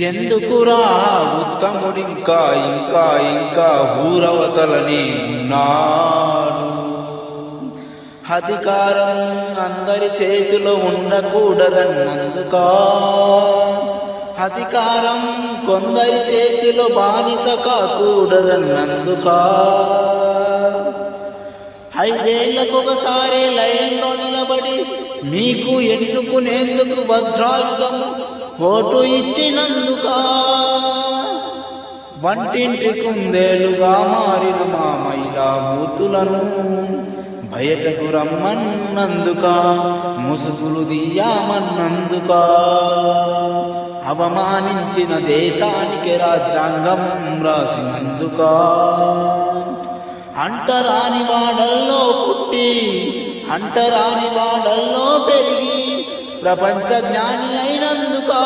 ఎందుకురా ఉత్తముడింకా ఇంకా ఇంకా ఊరవతలని ఉన్నాడు. అధికారం అందరి చేతిలో ఉండకూడదన్నందుకా, అధికారం కొందరి చేతిలో బానిస కాకూడదన్నందుకా, 5 ఏళ్లకొకసారి లైన్లో నిలబడి మీకు ఎన్నుకునేందుకు వజ్రాయుధము ఓటు ఇచ్చినందుకా, వంటింటి కుందేలుగా మారిన మా మహిళా మూర్తులను బయటకు రమ్మన్నందుకా, ముసుగులు దియ్యామన్నందుకా, అవమానించిన దేశానికి రాజ్యాంగం రాసినందుకా, అంటరాని వాడల్లో పుట్టి అంటరాని వాడల్లో పెరిగి ప్రపంచ జ్ఞాని అయినందుకా.